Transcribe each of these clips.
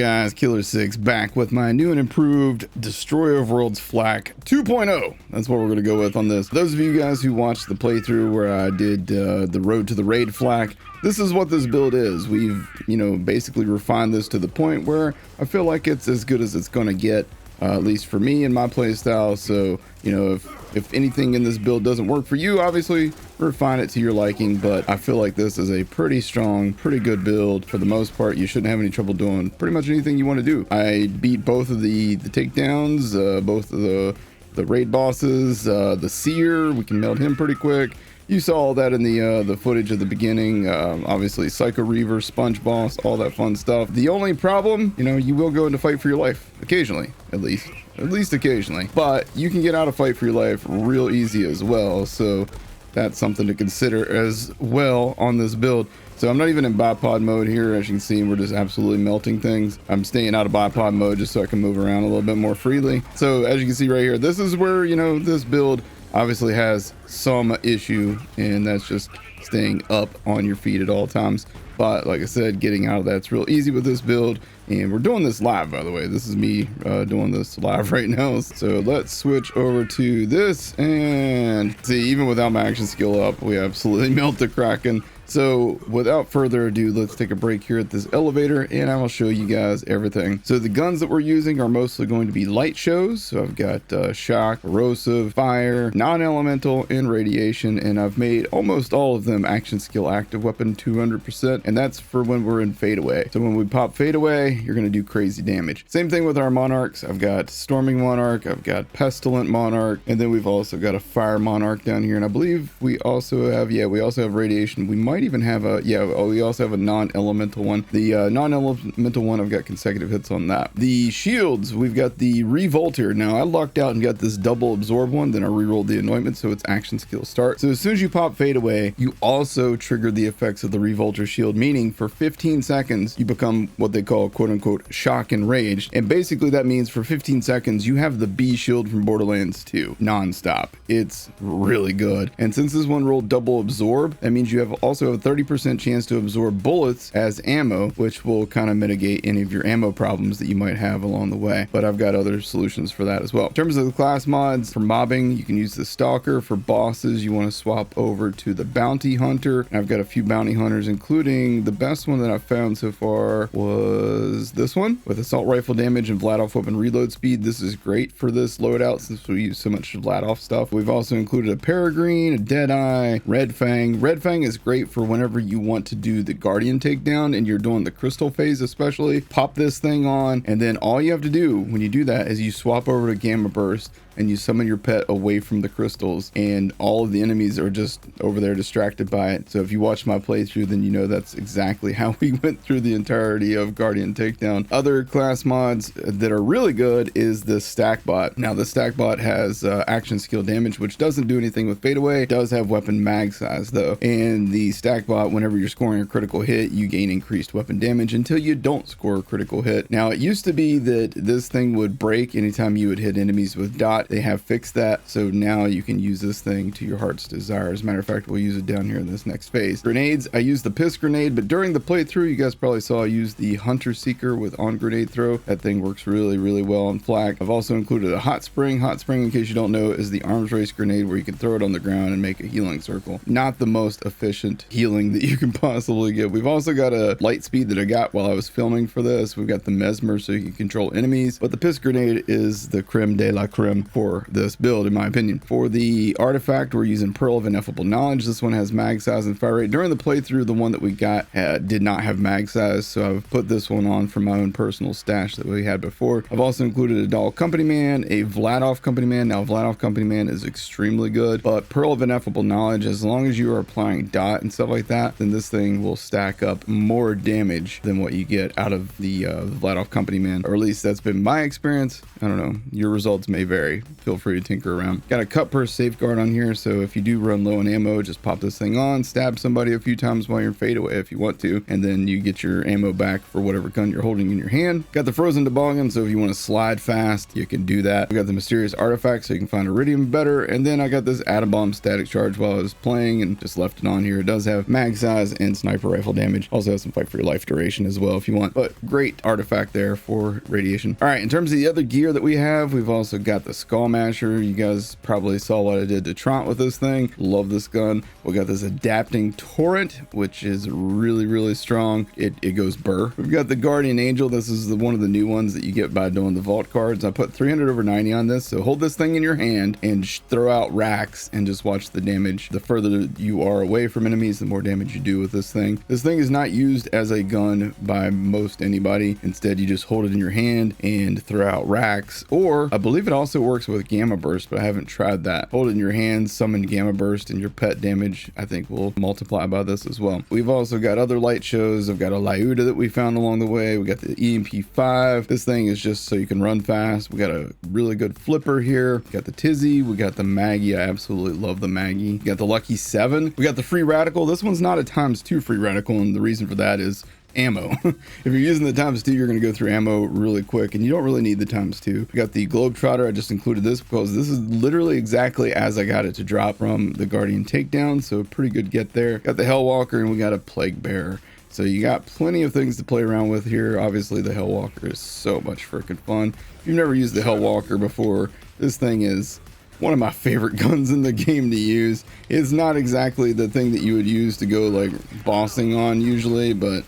guys, Killer6 back with my new and improved Destroyer of Worlds Flak 2.0. That's what we're going to go with on this. Those of you guys who watched the playthrough where I did the Road to the Raid Flak, this is what this build is. We've, basically refined this to the point where I feel like it's as good as it's going to get, at least for me and my playstyle. So, if anything in this build doesn't work for you, obviously refine it to your liking, but I feel like this is a pretty strong, pretty good build. For the most part, you shouldn't have any trouble doing pretty much anything you want to do. I beat both of the takedowns, both of the raid bosses, the Seer, we can melt him pretty quick. You saw all that in the footage at the beginning. Obviously, Psycho Reaver, Sponge Boss, all that fun stuff. The only problem, you will go into fight for your life occasionally, at least occasionally. But you can get out of fight for your life real easy as well. So that's something to consider as well on this build. So I'm not even in bipod mode here. As you can see, we're just absolutely melting things. I'm staying out of bipod mode just so I can move around a little bit more freely. So as you can see right here, this is where, this build obviously has some issue, and that's just staying up on your feet at all times. But like I said, getting out of that's real easy with this build, and we're doing this live, by the way. This is me doing this live right now. So let's switch over to this and see, even without my action skill up, we absolutely melt the Kraken. So without further ado, let's take a break here at this elevator and I will show you guys everything. So the guns that we're using are mostly going to be light shows. So I've got shock, corrosive, fire, non-elemental, and radiation. And I've made almost all of them action skill active weapon 200%. And that's for when we're in fadeaway. So when we pop fadeaway, you're going to do crazy damage. Same thing with our monarchs. I've got storming monarch, I've got pestilent monarch, and then we've also got a fire monarch down here. And I believe we also have, we also have radiation. We might even have we also have a non-elemental one. The non-elemental one, I've got consecutive hits on that. The shields, we've got the Revolter. Now I lucked out and got this double absorb one, then I rerolled the anointment, so it's action skill start. So as soon as you pop fade away, you also trigger the effects of the Revolter shield, meaning for 15 seconds you become what they call quote unquote shock and rage. And basically that means for 15 seconds you have the B shield from Borderlands 2 non-stop. It's really good. And since this one rolled double absorb, that means you have also a 30% chance to absorb bullets as ammo, which will kind of mitigate any of your ammo problems that you might have along the way. But I've got other solutions for that as well. In terms of the class mods, for mobbing, you can use the Stalker. For bosses, you want to swap over to the Bounty Hunter. And I've got a few Bounty Hunters, including the best one that I've found so far was this one with assault rifle damage and Vlad-off weapon reload speed. This is great for this loadout since we use so much Vlad-off stuff. We've also included a Peregrine, a Deadeye, Red Fang. Red Fang is great for whenever you want to do the Guardian takedown and you're doing the crystal phase, especially. Pop this thing on, and then all you have to do when you do that is you swap over to Gamma Burst and you summon your pet away from the crystals, and all of the enemies are just over there distracted by it. So if you watch my playthrough, then you know that's exactly how we went through the entirety of Guardian Takedown. Other class mods that are really good is the Stack Bot. Now the Stack Bot has action skill damage, which doesn't do anything with fadeaway. It does have weapon mag size though, and the Stack Bot, whenever you're scoring a critical hit, you gain increased weapon damage until you don't score a critical hit. Now it used to be that this thing would break anytime you would hit enemies with dot. They have fixed that, so now you can use this thing to your heart's desire. As a matter of fact, we'll use it down here in this next phase. Grenades, I used the piss grenade, but during the playthrough, you guys probably saw I use the Hunter Seeker with on grenade throw. That thing works really, really well on Flak. I've also included a hot spring. Hot spring, in case you don't know, is the arms race grenade where you can throw it on the ground and make a healing circle. Not the most efficient healing that you can possibly get. We've also got a light speed that I got while I was filming for this. We've got the Mesmer so you can control enemies, but the piss grenade is the creme de la creme for this build, in my opinion. For the artifact, we're using Pearl of Ineffable Knowledge. This one has mag size and fire rate. During the playthrough, the one that we got did not have mag size, so I've put this one on for my own personal stash that we had before. I've also included a Doll Company Man, a Vlad-off Company Man. Now Vlad-off Company Man is extremely good, but Pearl of Ineffable Knowledge, as long as you are applying dot and stuff like that, then this thing will stack up more damage than what you get out of the Vlad-off Company Man, or at least that's been my experience. I don't know, your results may vary. Feel free to tinker around. Got a cut per safeguard on here, so if you do run low on ammo, just pop this thing on, stab somebody a few times while you're in fadeaway if you want to, and then you get your ammo back for whatever gun you're holding in your hand. Got the frozen toboggan, so if you want to slide fast, you can do that. We got the mysterious artifact, so you can find iridium better, and then I got this atom bomb static charge while I was playing and just left it on here. It does have mag size and sniper rifle damage. Also has some fight for your life duration as well if you want, but great artifact there for radiation. All right, in terms of the other gear that we have, we've also got the Skull Masher. You guys probably saw what I did to Trant with this thing. Love this gun. We got this adapting torrent, which is really strong. It goes burr. We've got the Guardian Angel. This is one of the new ones that you get by doing the vault cards. I put 300/90 on this, so hold this thing in your hand and throw out racks and just watch the damage. The further you are away from enemies, the more damage you do with this thing. This thing is not used as a gun by most anybody. Instead, you just hold it in your hand and throw out racks, or I believe it also works with Gamma Burst, but I haven't tried that. Hold it in your hand, summon Gamma Burst, and your pet damage I think will multiply by this as well. We've also got other light shows. I've got a Lyuda that we found along the way. We got the EMP5. This thing is just so you can run fast. We got a really good flipper here. We got the Tizzy. We got the Maggie. I absolutely love the Maggie. We got the Lucky 7. We got the Free Radical. This one's not a ×2 Free Radical, and the reason for that is ammo. If you're using the ×2, you're going to go through ammo really quick, and you don't really need the ×2. We got the Globetrotter. I just included this because this is literally exactly as I got it to drop from the Guardian Takedown, so pretty good get there. Got the Hellwalker, and we got a Plague Bear. So you got plenty of things to play around with here. Obviously, the Hellwalker is so much freaking fun. If you've never used the Hellwalker before, this thing is one of my favorite guns in the game to use. It's not exactly the thing that you would use to go like bossing on usually, but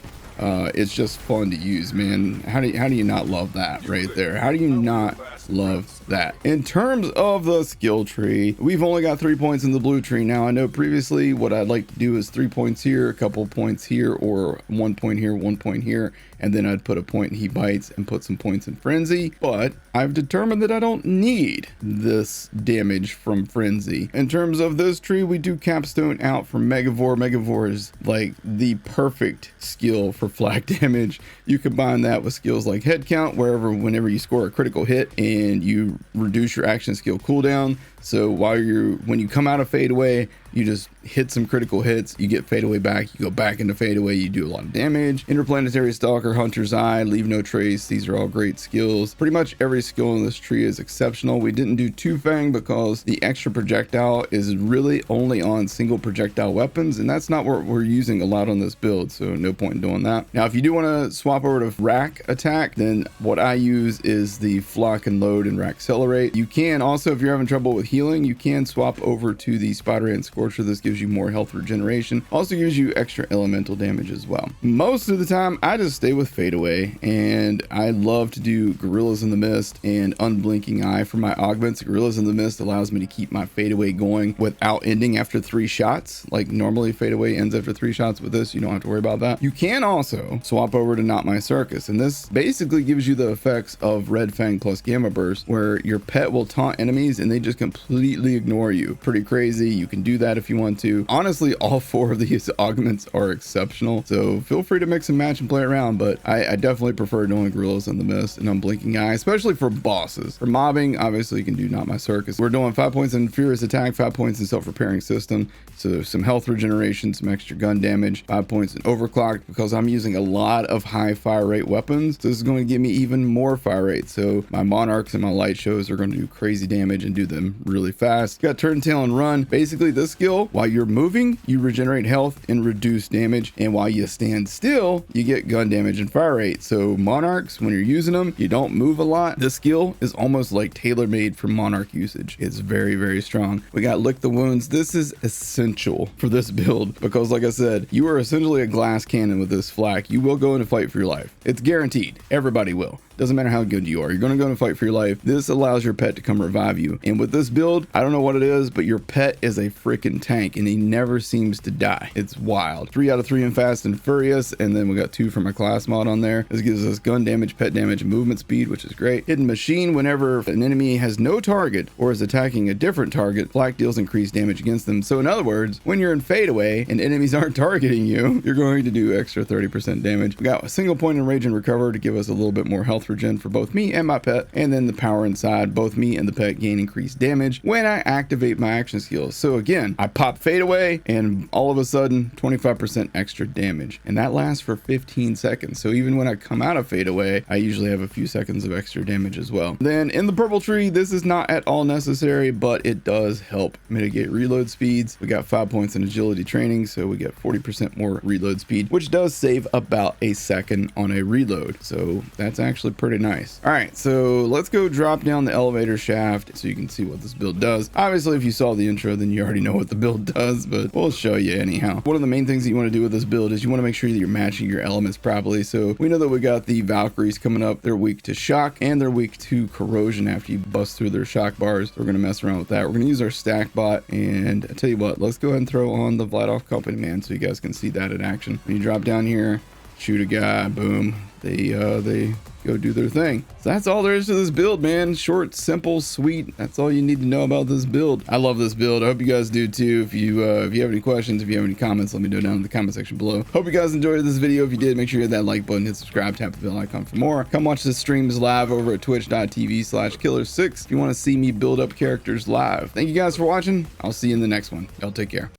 it's just fun to use, man. How do you not love that right there? How do you not love that? In terms of the skill tree, we've only got 3 points in the blue tree. Now I know previously what I'd like to do is 3 points here, a couple points here, or 1 point here, 1 point here, and then I'd put a point in He Bites and put some points in Frenzy. But I've determined that I don't need this damage from Frenzy. In terms of this tree, we do Capstone out for Megavore. Megavore is like the perfect skill for flak damage. You combine that with skills like Head Count, whenever you score a critical hit and you reduce your action skill cooldown. So when you come out of fadeaway, you just hit some critical hits, you get fadeaway back, you go back into fadeaway, you do a lot of damage. Interplanetary Stalker, Hunter's Eye, Leave No Trace, these are all great skills. Pretty much every skill in this tree is exceptional. We didn't do Two Fang because the extra projectile is really only on single projectile weapons, and that's not what we're using a lot on this build, so no point in doing that. Now, if you do want to swap over to rack attack, then what I use is the Flock and Load and Rack Accelerate. You can also, if you're having trouble with healing, you can swap over to the Spider Ant Scorcher. This gives you more health regeneration, also gives you extra elemental damage as well. Most of the time I just stay with fadeaway, and I love to do Gorillas in the Mist and Unblinking Eye for my augments. Gorillas in the Mist allows me to keep my fadeaway going without ending after 3 shots. Like normally fadeaway ends after 3 shots. With this, you don't have to worry about that. You can also swap over to Not My Circus, and this basically gives you the effects of Red Fang plus Gamma Burst, where your pet will taunt enemies and they just completely ignore you. Pretty crazy. You can do that if you want to. Honestly, all 4 of these augments are exceptional, so feel free to mix and match and play around, but I definitely prefer doing Gorillas in the Mist and Unblinking Eye, especially for bosses. For mobbing, obviously you can do Not My Circus. We're doing 5 points in Furious Attack, 5 points in Self-Repairing System, so some health regeneration, some extra gun damage, 5 points in Overclock because I'm using a lot of high fire rate weapons, so this is going to give me even more fire rate. So my Monarchs and my Light Shows are going to do crazy damage and do them really fast. Got Turn Tail and Run. Basically this skill, while you're moving, you regenerate health and reduce damage, and while you stand still, you get gun damage and fire rate. So Monarchs, when you're using them, you don't move a lot. This skill is almost like tailor-made for Monarch usage. It's very strong. We got Lick the Wounds. This is essential for this build because, like I said, you are essentially a glass cannon with this flak. You will go in a fight for your life. It's guaranteed. Everybody will. Doesn't matter how good you are. You're going to go and fight for your life. This allows your pet to come revive you. And with this build, I don't know what it is, but your pet is a freaking tank and he never seems to die. It's wild. 3 out of 3 in Fast and Furious. And then we got 2 for my class mod on there. This gives us gun damage, pet damage, and movement speed, which is great. Hidden Machine. Whenever an enemy has no target or is attacking a different target, flak deals increased damage against them. So in other words, when you're in fadeaway and enemies aren't targeting you, you're going to do extra 30% damage. We got a single point in Rage and Recover to give us a little bit more health regen for both me and my pet, and then the Power Inside. Both me and the pet gain increased damage when I activate my action skills. So again, on. I pop fadeaway and all of a sudden 25% extra damage, and that lasts for 15 seconds. So even when I come out of fadeaway, I usually have a few seconds of extra damage as well. Then in the purple tree, this is not at all necessary, but it does help mitigate reload speeds. We got 5 points in agility training, so we get 40% more reload speed, which does save about a second on a reload. So that's actually pretty nice. All right, so let's go drop down the elevator shaft so you can see what this build does. Obviously, if you saw the intro, then you already know what the build does, but we'll show you anyhow. One of the main things that you want to do with this build is you want to make sure that you're matching your elements properly. So we know that we got the Valkyries coming up. They're weak to shock and they're weak to corrosion after you bust through their shock bars. So we're going to mess around with that. We're going to use our stack bot, and I tell you what, let's go ahead and throw on the Vladoff Company Man so you guys can see that in action. When you drop down here, shoot a guy, boom, they go do their thing. So that's all there is to this build, man. Short, simple, sweet. That's all you need to know about this build. I love this build. I hope you guys do too. If you have any questions, if you have any comments, let me know down in the comment section below. Hope you guys enjoyed this video. If you did, make sure you hit that like button, hit subscribe, tap the bell icon for more. Come watch the streams live over at twitch.tv/killer6 if you want to see me build up characters live. Thank you guys for watching. I'll see you in the next one. Y'all take care.